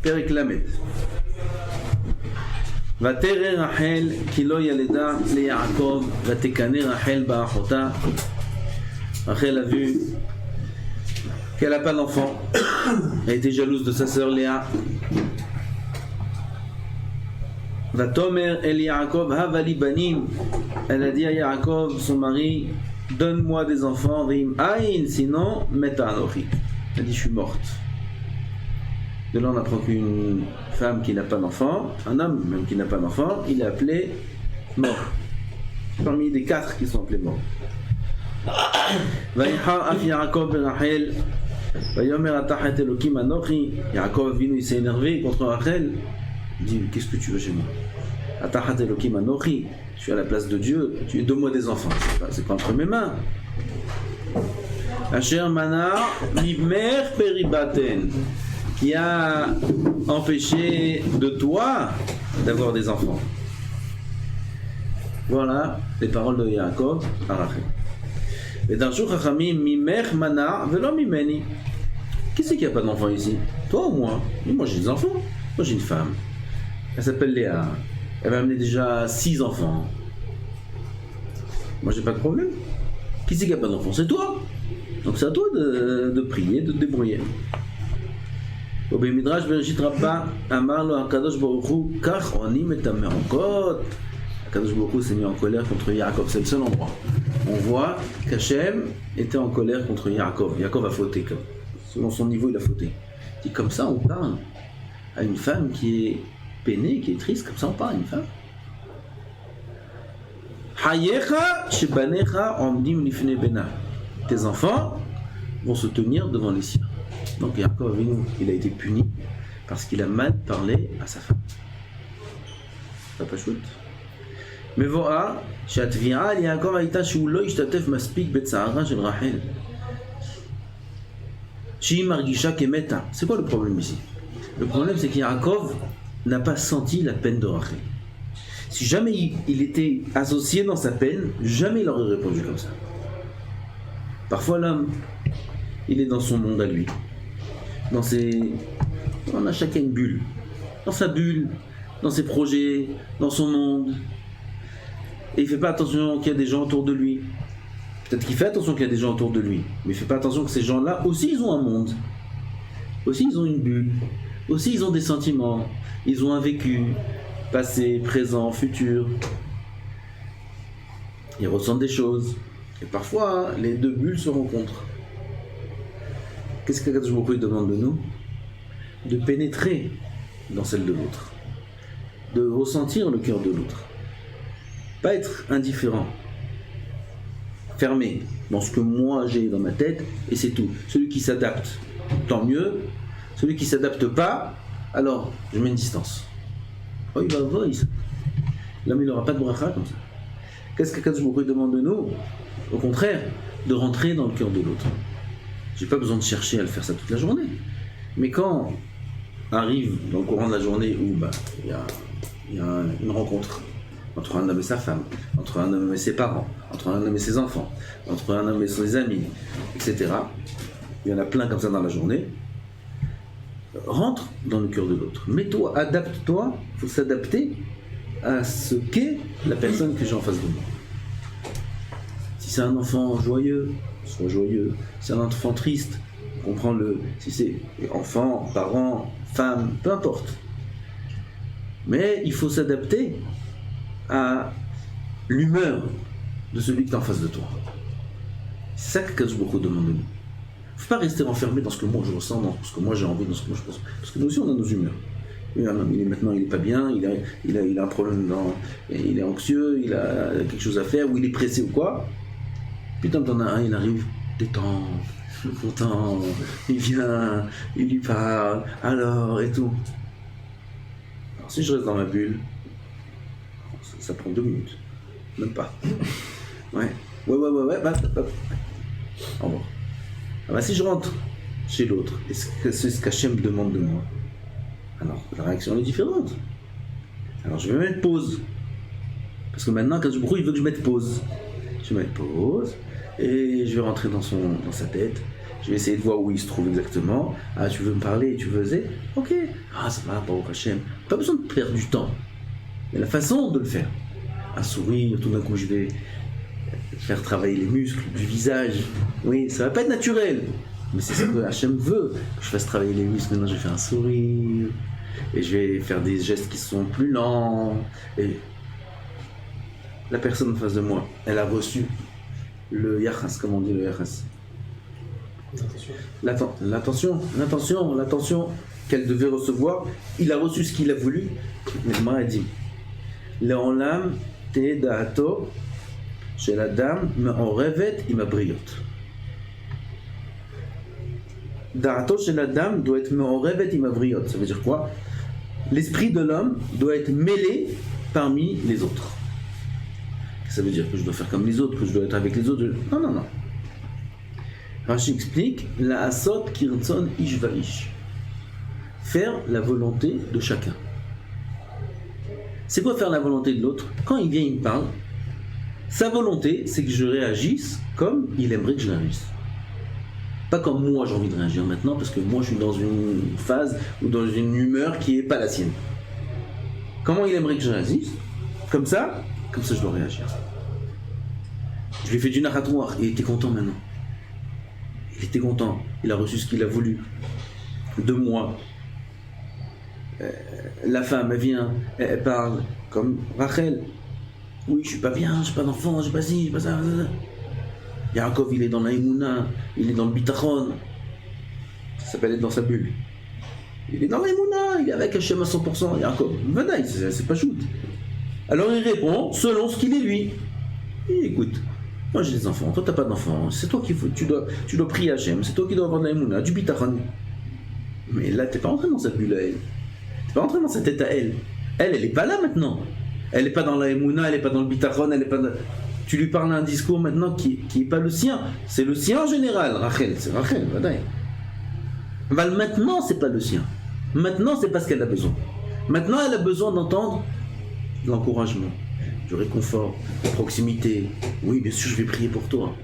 פרק למד. ותרא רחל כי לא ילדה ליעקב ותקנא רחל באחותה. Rachel a vu qu'elle n'a pas d'enfant. Elle était jalouse de sa sœur Léa. Vatomer el Yaakov havali banim. Elle a dit à Yaakov, son mari, donne-moi des enfants, vim aïn, sinon meta anochi. Elle a dit, je suis morte. De là, on apprend qu'une femme qui n'a pas d'enfant, un homme même qui n'a pas d'enfant, il est appelé mort. Parmi les 4 qui sont appelés morts. ויחר אף יעקב ברחל ויאמר התחת אלוקים אנוכי. Yaakov Avinu, il s'est énervé contre Rachel. Il dit, qu'est-ce que tu veux chez moi? התחת אלוקים אנוכי, je suis à la place de Dieu, tu donne-moi des enfants, c'est pas entre mes mains. אשר מנע מבמך פריבתן, qui a empêché de toi d'avoir des enfants. Voilà les paroles de Yaakov à Rachel. Et d'un jour, Chachamim, mimech mana velo mimeni. Qui c'est qui a pas d'enfant ici? Toi ou moi? Moi j'ai des enfants. Moi j'ai une femme. Elle s'appelle Léa. Elle m'a amené déjà 6 enfants. Moi j'ai pas de problème. Qui c'est qui a pas d'enfant? C'est toi. Donc c'est à toi de prier, de te débrouiller. Au Midrash Bereshit Rabbah, Amar lo Hakadosh Baruch Hu, kach onim et hamerokot. Hakadosh Baruch Hu s'est mis en colère contre Yaakov. C'est le seul endroit. On voit qu'Hachem était en colère contre Yaakov. Yaakov a fauté. Selon son niveau, il a fauté. Et comme ça, on parle à une femme qui est peinée, qui est triste. Comme ça, on parle à une femme. Hayecha shebanecha omdim lifnei bena. Tes enfants vont se tenir devant les siens. Donc Yaakov Avinu, il a été puni parce qu'il a mal parlé à sa femme. Ça pas chouette. מבואה שהתביעה על יעקב הייתה שהוא לא השתתף מספיק בצערה של רחל, שהיא מרגישה כמתה. C'est quoi le problème ici? Le problème c'est que Yaakov n'a pas senti la peine de Rachel. Si jamais il était associé dans sa peine, jamais il aurait répondu comme ça. Parfois l'homme, il est dans son monde à lui. On a chacun une bulle. Dans sa bulle, dans ses projets, dans son monde. Et il ne fait pas attention qu'il y a des gens autour de lui. Peut-être qu'il fait attention qu'il y a des gens autour de lui, mais il ne fait pas attention que ces gens-là aussi ils ont un monde. Aussi ils ont une bulle. Aussi ils ont des sentiments. Ils ont un vécu, passé, présent, futur. Ils ressentent des choses. Et parfois, les 2 bulles se rencontrent. Qu'est-ce que Kadosh Baruch Hu demande de nous? De pénétrer dans celle de l'autre. De ressentir le cœur de l'autre. Pas être indifférent, fermé dans ce que moi j'ai dans ma tête et c'est tout. Celui qui s'adapte, tant mieux. Celui qui s'adapte pas, alors je mets une distance. Oh, il va voir, l'homme il n'aura pas de bracha comme ça. Qu'est-ce que Kadosh Baruch Hu demande de nous? Au contraire, de rentrer dans le cœur de l'autre. J'ai pas besoin de chercher à le faire ça toute la journée. Mais quand arrive dans le courant de la journée où il y a une rencontre entre un homme et sa femme, entre un homme et ses parents, entre un homme et ses enfants, entre un homme et ses amis, etc. Il y en a plein comme ça dans la journée. Rentre dans le cœur de l'autre. Mets-toi, adapte-toi, il faut s'adapter à ce qu'est la personne que j'ai en face de moi. Si c'est un enfant joyeux, sois joyeux. Si c'est un enfant triste, comprends-le. Si c'est enfant, parent, femme, peu importe. Mais il faut s'adapter à l'humeur de celui qui est en face de toi. C'est ça que Kadosh Baruch Hu demande de nous. Il ne faut pas rester enfermé dans ce que moi je ressens, dans ce que moi j'ai envie, dans ce que moi je pense. Parce que nous aussi on a nos humeurs. Maintenant il n'est pas bien, il a un problème, il est anxieux, il a quelque chose à faire, ou il est pressé ou quoi. Putain, t'en as un, il arrive, détend, content, il vient, il lui parle, alors et tout. Alors si je reste dans ma bulle, ça prend 2 minutes, même pas. Ouais, bah. Au revoir. Ah bah si je rentre chez l'autre, c'est ce qu'Hachem demande de moi. Alors la réaction est différente. Alors je vais mettre pause. Parce que maintenant, Kadosh Baruch Hu, il veut que je mette pause. Je vais mettre pause et je vais rentrer dans sa tête. Je vais essayer de voir où il se trouve exactement. Ah, tu veux me parler, tu veux aider? Ok. Ah, ça va, Baruch Hashem. Pas besoin de perdre du temps. Il y a la façon de le faire. Un sourire, tout d'un coup, je vais faire travailler les muscles du visage. Oui, ça va pas être naturel. Mais c'est ce que Hachem veut, que je fasse travailler les muscles. Maintenant, je vais faire un sourire. Et je vais faire des gestes qui sont plus lents. Et la personne en face de moi, elle a reçu le yachas, comment on dit le yachas? L'attention qu'elle devait recevoir. Il a reçu ce qu'il a voulu. Mais moi, elle dit Le'olam te da'ato shel adam me'orevet im habriot. Da'ato shel adam doit être me'orevet im habriot. Ça veut dire quoi? L'esprit de l'homme doit être mêlé parmi les autres. Ça veut dire que je dois faire comme les autres, que je dois être avec les autres. Non. Rashi explique la asot kirtzon ish va'ish. Faire la volonté de chacun. C'est quoi faire la volonté de l'autre? Quand il vient, il me parle. Sa volonté, c'est que je réagisse comme il aimerait que je réagisse. Pas comme moi j'ai envie de réagir maintenant, parce que moi je suis dans une phase ou dans une humeur qui n'est pas la sienne. Comment il aimerait que je réagisse? Comme ça je dois réagir. Je lui ai fait du narratoire, il était content maintenant. Il était content, il a reçu ce qu'il a voulu de moi. La femme, elle vient, elle parle comme Rachel. Oui, je suis pas bien, j'ai pas d'enfant, j'ai pas ci, j'ai pas ça. Yaakov, il est dans la Emouna, il est dans le Bitachon. Ça s'appelle être dans sa bulle. Il est dans la Emouna, il est avec Hachem à 100%. Yaakov, Vadaï, c'est pas shoot. Alors il répond selon ce qu'il est lui. Et écoute, moi j'ai des enfants, toi t'as pas d'enfants, c'est toi qu'il faut, tu dois prier Hachem, c'est toi qui dois avoir de la Emouna, du Bitachon. Mais là, t'es pas rentré dans sa bulle à elle. T'es pas rentré dans sa tête à elle. Elle est pas là maintenant. Elle est pas dans la Emouna, elle est pas dans le Bitachon, elle est pas dans... Tu lui parles un discours maintenant qui est pas le sien. C'est le sien en général, Rachel. C'est Rachel, badaï. Mais maintenant, c'est pas le sien. Maintenant, c'est pas ce qu'elle a besoin. Maintenant, elle a besoin d'entendre de l'encouragement, du réconfort, de la proximité. Oui, bien sûr, je vais prier pour toi.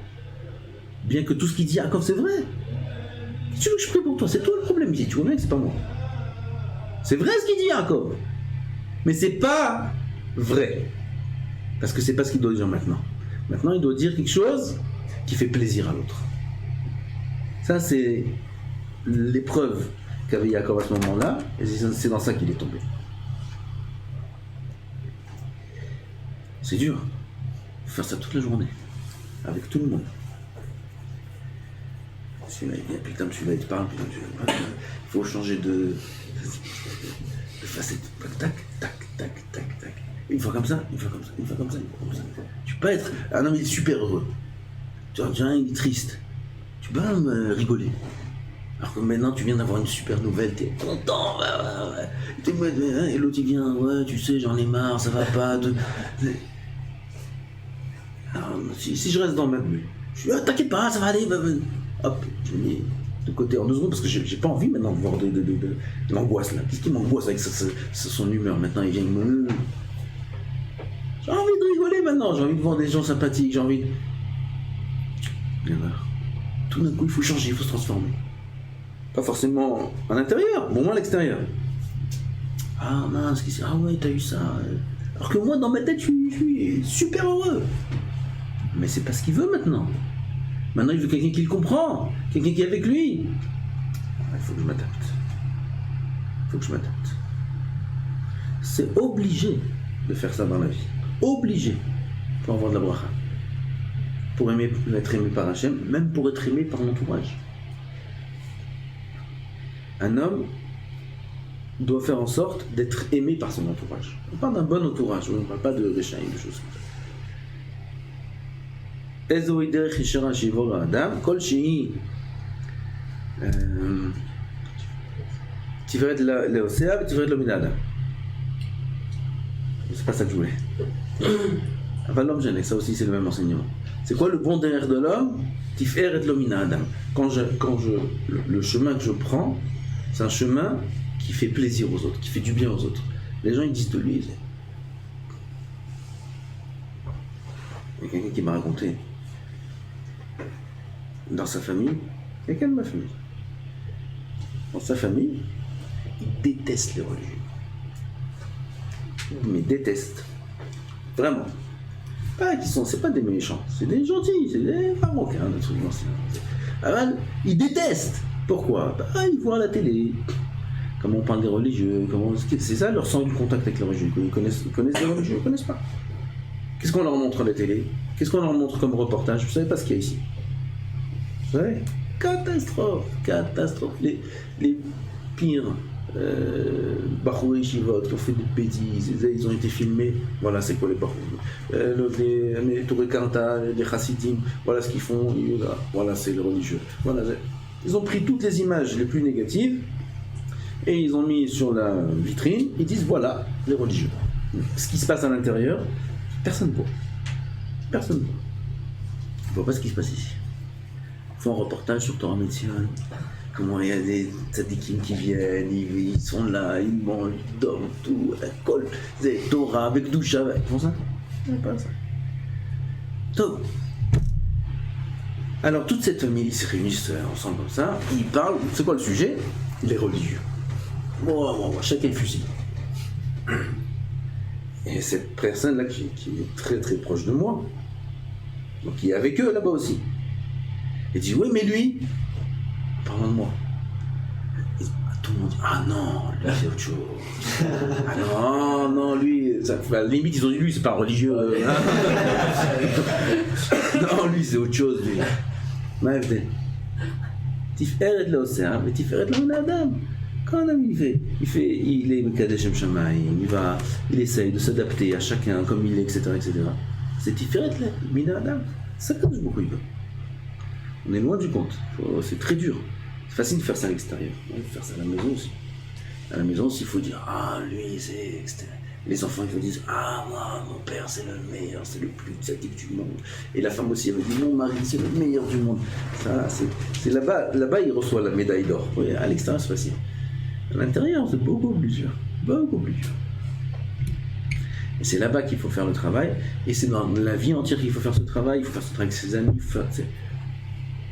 Bien que tout ce qu'il dit, Yaakov, c'est vrai. Si tu veux que je prie pour toi, c'est toi le problème ici. Tu vois bien que c'est pas moi. C'est vrai ce qu'il dit, Yaakov. Mais c'est pas vrai. Parce que c'est pas ce qu'il doit dire maintenant. Maintenant, il doit dire quelque chose qui fait plaisir à l'autre. Ça, c'est l'épreuve qu'avait Yaakov à ce moment-là, et c'est dans ça qu'il est tombé. C'est dur. Faire ça toute la journée, avec tout le monde. Celui-là, il vient, putain, celui-là, il te parle, putain, il faut changer de facette. Tac, tac, tac, tac, tac. Une fois comme ça, une fois comme ça, une fois comme ça, une fois comme ça. Tu peux pas être un homme, il est super heureux. Tu vois, il est triste. Tu peux pas me rigoler. Alors que maintenant, tu viens d'avoir une super nouvelle, t'es content, ouais. Et l'autre, il vient, ouais, tu sais, j'en ai marre, ça va pas. Alors, si je reste dans ma bulle, je suis, t'inquiète pas, ça va aller, hop, je me mets de côté en 2 secondes parce que j'ai pas envie maintenant de voir de l'angoisse là. Qu'est-ce qui m'angoisse avec son humeur maintenant? Il vient me... J'ai envie de rigoler maintenant, j'ai envie de voir des gens sympathiques, j'ai envie de... Bien là. Tout d'un coup, il faut changer, il faut se transformer. Pas forcément à l'intérieur, mais au moins à l'extérieur. Ah mince, ah ouais, t'as eu ça. Alors que moi, dans ma tête, je suis super heureux. Mais c'est pas ce qu'il veut maintenant. Maintenant, il veut quelqu'un qui le comprend, quelqu'un qui est avec lui. Il faut que je m'adapte. Il faut que je m'adapte. C'est obligé de faire ça dans la vie. Obligé pour avoir de la bracha. Pour être aimé par Hachem, même pour être aimé par l'entourage. Un homme doit faire en sorte d'être aimé par son entourage. On parle d'un bon entourage, on ne parle pas de réchaïm, de choses comme ça. איזוהי דרך ישרה שיעבור לאדם, כל שהיא תפארת לעושיה ותפארת לו מן האדם. C'est pas ça que je voulais. Enfin, l'homme gêné, ça aussi c'est le même enseignement. C'est quoi le bon derrière de l'homme? Tiferet lo min adam. Le chemin que je prends, c'est un chemin qui fait plaisir aux autres, qui fait du bien aux autres. Les gens ils disent de lui. Il y a quelqu'un qui m'a raconté. Dans sa famille, quelqu'un de ma famille. Dans sa famille, il déteste les religieux. Mais déteste. Vraiment. Pas qu'ils sont, c'est pas des méchants, c'est des gentils, c'est des Marocains, des trucs anciens. Alors, ils détestent. Pourquoi? Ils voient à la télé. Comment on parle des religieux, c'est ça leur sens du contact avec les religieux. Ils connaissent les religieux, ils ne connaissent pas. Qu'est-ce qu'on leur montre à la télé? Qu'est-ce qu'on leur montre comme reportage? Vous ne savez pas ce qu'il y a ici. Vous savez? Catastrophe. Les pires Bachouri Shivot qui ont fait des bêtises, ils ont été filmés. Voilà, c'est quoi les Bachouri? Les Touré Kanta, les Chassidim, voilà ce qu'ils font. Voilà, c'est les religieux. Voilà, ils ont pris toutes les images les plus négatives et ils ont mis sur la vitrine. Ils disent voilà, les religieux. Ce qui se passe à l'intérieur, personne ne voit. Personne ne voit. On ne voit pas ce qui se passe ici. Ils font un reportage sur Torah Metzion. Comment il y a des tzadikim qui viennent, ils sont là, ils mangent, ils dorment, tout, la colle, des Torah avec doucha. Ils font ça? Non, pas ça. Top. Alors toute cette famille, ils se réunissent ensemble comme ça, ils parlent, c'est quoi le sujet? Les religieux. Bon, chacun le fusil. Et cette personne-là qui est très très proche de moi, donc qui est avec eux là-bas aussi, elle dit oui mais lui, parlant de moi, tout le monde dit ah non, lui c'est autre chose. Ah non, lui, ça, à la limite ils ont dit lui c'est pas religieux. Non, lui c'est autre chose lui. מה ההבדל? תפארת לא עושה, ותפארת לא מן האדם. Quand un homme il est Mekadesh Shem Shamayim, il essaye de s'adapter à chacun comme il est, etc. C'est Tiferet là, Mina Adam. Ça compte beaucoup. On est loin du compte. C'est très dur. C'est facile de faire ça à l'extérieur. Il faut faire ça à la maison aussi. À la maison aussi, il faut dire ah lui c'est. Les enfants ils vont dire ah moi mon père c'est le meilleur, c'est le plus tzaddik du monde. Et la femme aussi elle dit mon mari c'est le meilleur du monde. Ça c'est là-bas il reçoit la médaille d'or. Oui, à l'extérieur c'est facile. À l'intérieur c'est beaucoup plus dur. Beaucoup plus dur. Et c'est là-bas qu'il faut faire le travail. Et c'est dans la vie entière qu'il faut faire ce travail. Il faut faire ce travail avec ses amis. C'est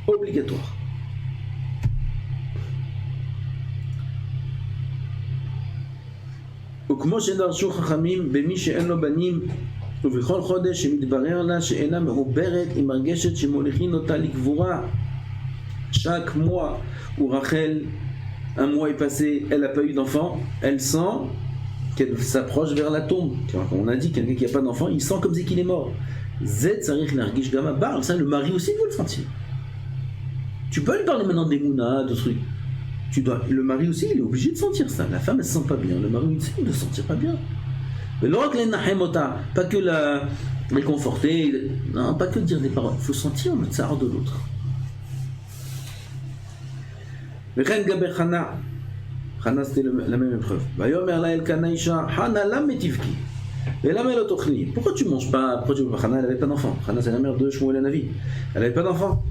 obligatoire. וכמו שדרשו חכמים במי שאין לו בנים ובכל חודש שמתברר לה שאינה מעוברת היא מרגשת שמוליכין אותה לקבורה. Chaque mois où Rachel, un mois est passé, elle n'a pas eu d'enfant, elle sent qu'elle s'approche vers la tombe. On a dit quelqu'un qui n'a pas d'enfant, il sent comme si qu'il est mort. Zed Sarich Nargish Gama Bar, ça le mari aussi doit le sentir. Tu peux lui parler maintenant des mounas, de trucs. Le mari aussi, il est obligé de sentir ça. La femme, elle se sent pas bien. Le mari aussi, il ne se sentir pas bien. Mais l'autre, les nahemota, pas que la réconforter, non, pas que dire des paroles. Il faut sentir le tsar de l'autre. Mais Ren Gaber Chana, Chana c'était la même épreuve. Vayomer la Elkana Isha, Chana la metivki. Et la mère l'autochni. Pourquoi tu manges pas? Pourquoi tu Chana, elle n'avait pas d'enfant. Chana, c'est la mère de Shmuel Hanavi. Elle n'avait pas d'enfant.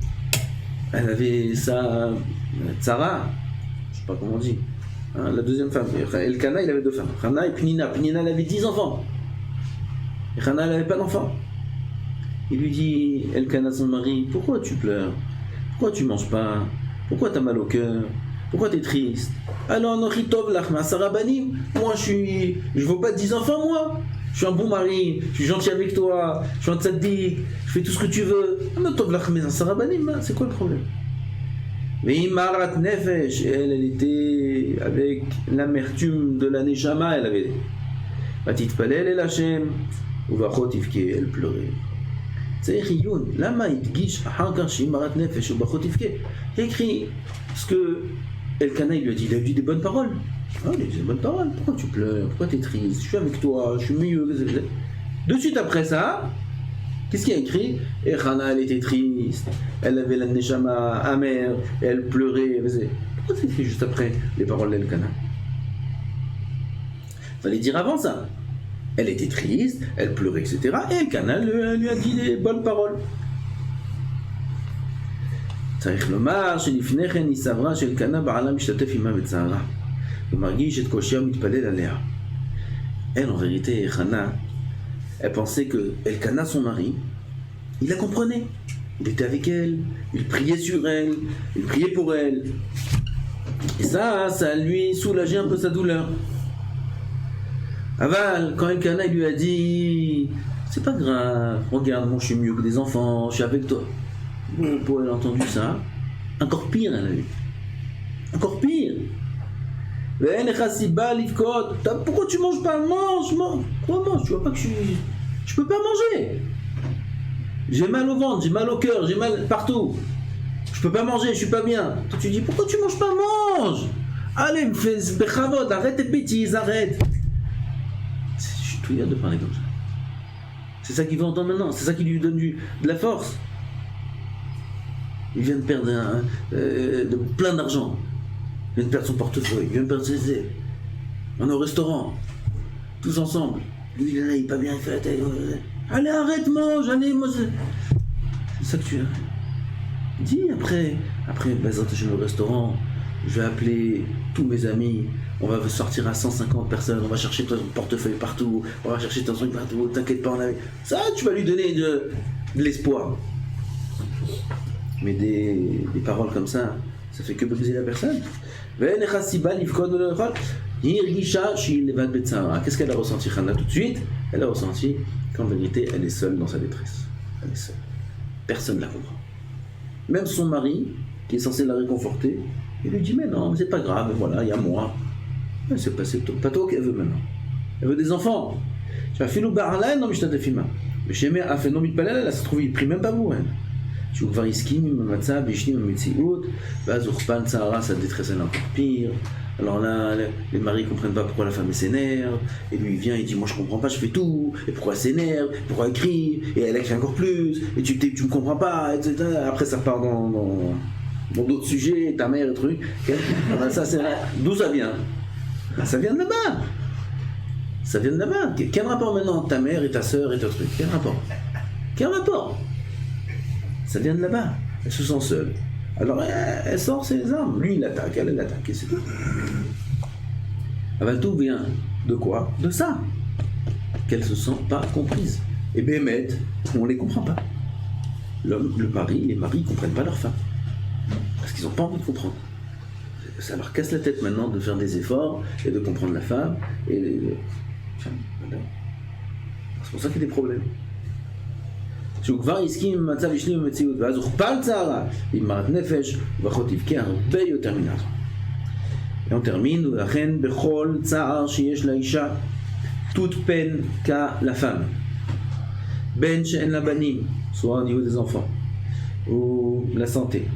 Elle avait sa Tzara. Pas comment on dit, hein, la deuxième femme. Elkana, il avait deux femmes, Hana et Pnina. Pnina, elle avait 10 enfants. Et Hana, elle n'avait pas d'enfants. Il lui dit, Elkana, son mari, pourquoi tu pleures? Pourquoi tu manges pas? Pourquoi tu as mal au cœur? Pourquoi tu es triste? Alors, Nochitov, Lachma, Sarabanim, moi je veux pas 10 enfants, moi. Je suis un bon mari, je suis gentil avec toi, je suis un tzaddik, je fais tout ce que tu veux. Nochitov, Lachma, Sarabanim, c'est quoi le problème? Mais Imarat Nefesh, elle était avec l'amertume de la Neshama, elle avait Batit Palel el Hashem, Uvachot Ivke, elle pleurait. C'est Riyun, Lama Itgish, Ahakar Imarat Nefesh, Uvachot Ivke. Il a écrit ce que Elkana lui a dit, il a dit des bonnes paroles. Ah, il a dit des bonnes paroles, pourquoi tu pleures, pourquoi tu es triste, je suis avec toi, je suis mieux. De suite après ça, qu'est-ce qu'il y a écrit? Et Hana, elle était triste, elle avait la neshama amère, et elle pleurait. Elle faisait... Pourquoi c'est écrit juste après les paroles d'Elkana? Fallait dire avant ça. Elle était triste, elle pleurait, etc. Et Elkana lui a dit les bonnes paroles. צריך לומר שלפני כן היא סברה שאלקנה בעלה משתתף עמה בצערה ומרגיש את קושיה ומתפלל עליה. Elle, en vérité, Hana, elle pensait que Elkana, son mari, il la comprenait. Il était avec elle, il priait sur elle, il priait pour elle. Et ça lui soulageait un peu sa douleur. Aval, quand Elkana lui a dit c'est pas grave, regarde, moi je suis mieux que des enfants, je suis avec toi. Bon, pour elle a entendu ça, encore pire elle a eu. Encore pire. Pourquoi tu manges pas? Mange. Pourquoi mange? Tu vois pas que je peux pas manger. J'ai mal au ventre, j'ai mal au cœur, j'ai mal partout. Je peux pas manger, je suis pas bien. Toi tu dis pourquoi tu manges pas? Mange. Allez, me fais bechavod, arrête tes bêtises, arrête. Je suis tout de parler comme ça. C'est ça qu'il veut entendre maintenant, c'est ça qui lui donne de la force. Il vient de perdre plein d'argent. Il vient de perdre son portefeuille, il vient de perdre ses ailes. On est au restaurant, tous ensemble. Lui, il est pas bien, il fait la tête. Allez, arrête, mange, allez, moi. C'est ça que tu as. Dis après, je vais au restaurant, je vais appeler tous mes amis, on va sortir à 150 personnes, on va chercher ton portefeuille partout, on va chercher ton truc partout, t'inquiète pas, ça, tu vas lui donner de l'espoir. Mais des paroles comme ça fait que briser la personne. Qu'est-ce qu'elle a ressenti, Hana, tout de suite? Elle a ressenti qu'en vérité, elle est seule dans sa détresse. Elle est seule. Personne ne la comprend. Même son mari, qui est censé la réconforter, il lui dit mais non, c'est pas grave, voilà, il y a moi. Mais c'est pas toi qu'elle veut maintenant. Elle veut des enfants. Tu as fait le barla, non, mais je t'ai fait ma. Mais chez moi, elle fait non, mais elle se trouve, il prie même pas vous. Tu vois, Variskim, Mamatsa, Bishni, Mamitsiout, Bazurpan, Sahara, sa détresse elle est encore pire. Alors là, les maris ne comprennent pas pourquoi la femme s'énerve, et lui il vient, il dit moi je comprends pas, je fais tout, et pourquoi elle s'énerve, pourquoi elle crie, et elle crie encore plus, et tu me comprends pas, etc. Après ça part dans d'autres sujets, ta mère et truc. Alors ça c'est d'où ça vient? Ça vient de là-bas. Ça vient de là-bas. Quel rapport maintenant ta mère et ta soeur et ton truc? Quel rapport? Quel rapport? Ça vient de là-bas. Elle se sent seule. Alors elle sort ses armes. Lui il attaque, elle l'attaque et c'est tout. Tout vient de quoi? De ça. Qu'elle se sent pas comprise. Et Bémet, on les comprend pas. L'homme, le mari, les maris ne comprennent pas leur femme. Parce qu'ils n'ont pas envie de comprendre. Ça leur casse la tête maintenant de faire des efforts et de comprendre la femme. C'est pour ça qu'il y a des problèmes. Et on termine, toute peine qu'a la femme, ben she'en la banim, soit au niveau des enfants, ou de la santé,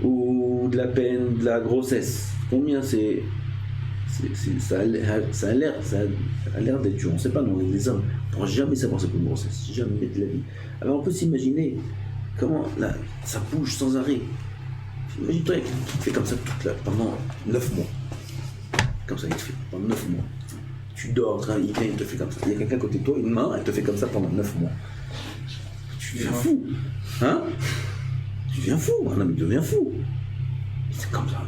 ou de la peine de la grossesse. Combien ça a l'air d'être dur, on ne sait pas, non, les hommes ne pourront jamais savoir ce qu'est une grossesse, jamais de la vie. Alors on peut s'imaginer comment là, ça bouge sans arrêt. Imagine-toi quelqu'un qui te fait comme ça pendant 9 mois. Comme ça, il te fait pendant 9 mois. Tu dors, il vient, il te fait comme ça. Il y a quelqu'un à côté de toi, une main, elle te fait comme ça pendant 9 mois. Tu deviens fou. Hein? Tu deviens fou, un homme il devient fou. C'est comme ça.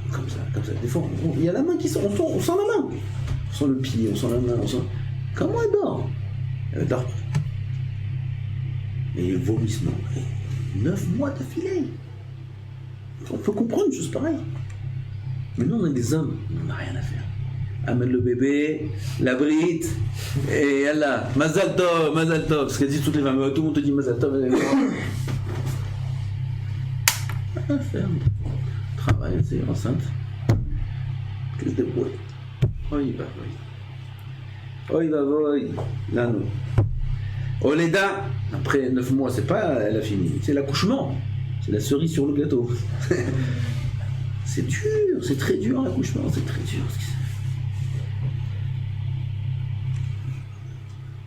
Des fois, il y a la main qui sort, on sent la main. On sent le pied, on sent la main, on sent... Comment elle dort? Elle dort. Et les vomissements. 9 mois d'affilée. On peut comprendre une chose pareille. Mais nous, on est des hommes, on n'a rien à faire. Amène le bébé, la brite, et Allah, Mazal Tov, ce qu'elles disent toutes les femmes, tout le monde te dit Mazal Tov, rien à faire. Travail, c'est enceinte. Que se débrouille. Oh, il va, là, non. Oleda, après 9 mois, c'est pas elle a fini, c'est l'accouchement, c'est la cerise sur le gâteau. C'est dur, c'est très dur l'accouchement, c'est très dur.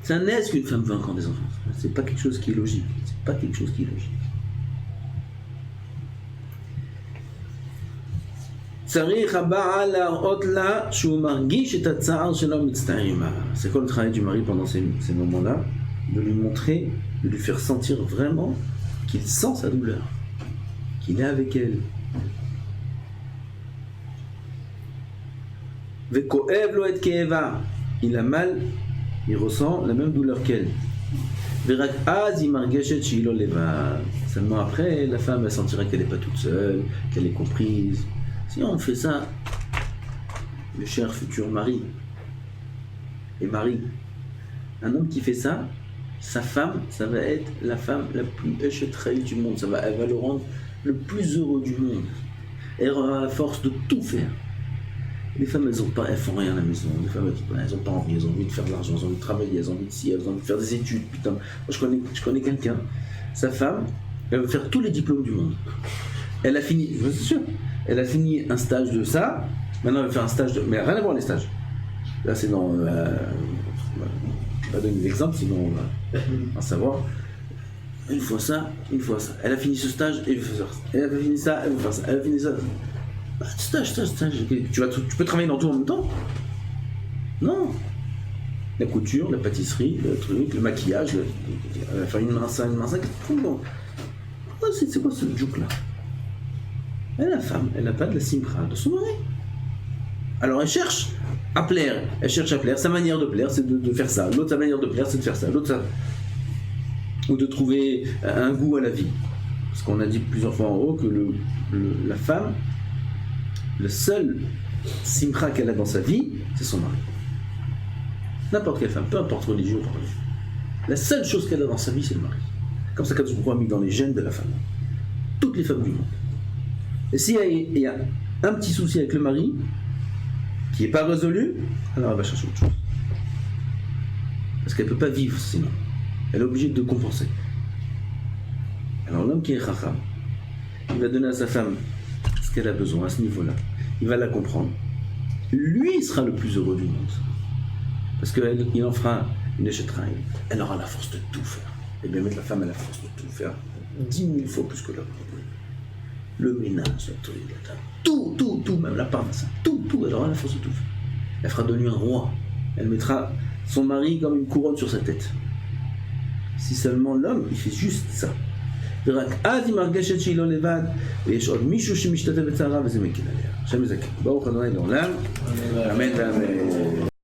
C'est un est-ce qu'une femme veut encore des enfants. C'est pas quelque chose qui est logique. C'est quoi le travail du mari pendant ces moments-là? De lui montrer, de lui faire sentir vraiment qu'il sent sa douleur, qu'il est avec elle. Il a mal, il ressent la même douleur qu'elle. Seulement après, la femme elle sentira qu'elle n'est pas toute seule, qu'elle est comprise. Si on fait ça, le cher futur mari et mari, un homme qui fait ça, sa femme, ça va être la femme la plus échétraille du monde. Elle va le rendre le plus heureux du monde. Elle aura la force de tout faire. Les femmes, elles font rien à la maison. Les femmes, elles n'ont pas envie. Elles ont envie de faire de l'argent, elles ont envie de travailler, elles ont envie de ci, elles ont envie de faire des études. Putain, moi, je connais quelqu'un. Sa femme, elle veut faire tous les diplômes du monde. Elle a fini, c'est sûr, elle a fini un stage de ça. Maintenant, elle va faire un stage de. Mais rien à voir les stages. Là, c'est dans. Je ne vais pas donner d'exemple, sinon on va en savoir. Une fois ça. Elle a fini ce stage et elle veut faire ça. Elle a fini ça, elle veut faire ça. Elle a fini ça. Stage. Tu peux travailler dans tout en même temps? Non. La couture, la pâtisserie, le truc, le maquillage, elle va faire une main ça. C'est quoi ce joke là? La femme, elle n'a pas de la simra de son mari. Alors elle cherche à plaire. Sa manière de plaire, c'est de faire ça. L'autre, sa manière de plaire, c'est de faire ça. L'autre, ça. Ou de trouver un goût à la vie. Parce qu'on a dit plusieurs fois en haut que la femme, le seul simra qu'elle a dans sa vie, c'est son mari. N'importe quelle femme, peu importe religieux ou pas religieux. La seule chose qu'elle a dans sa vie, c'est le mari. Comme ça, Kadosh Baruch Hu a mis dans les gènes de la femme. Toutes les femmes du monde. Et s'il y a un petit souci avec le mari, qui n'est pas résolu, alors elle va chercher autre chose. Parce qu'elle ne peut pas vivre sinon. Elle est obligée de compenser. Alors l'homme qui est chacham, il va donner à sa femme ce qu'elle a besoin à ce niveau-là. Il va la comprendre. Lui sera le plus heureux du monde. Parce qu'il en fera une échetraille. Elle aura la force de tout faire. Et bien mettre la femme à la force de tout faire 10 000 fois plus que l'homme. Le ménage, le truc, tout, même la part, tout, elle aura la force de tout faire. Elle fera de lui un roi. Elle mettra son mari comme une couronne sur sa tête. Si seulement l'homme, il fait juste ça. ורק אז היא מרגשת שהיא לא לבד, ויש עוד מישהו שמשתתף בצערה וזה מקל עליה. השם יזכה. ברוך ה' לעולם, אמן ואמן.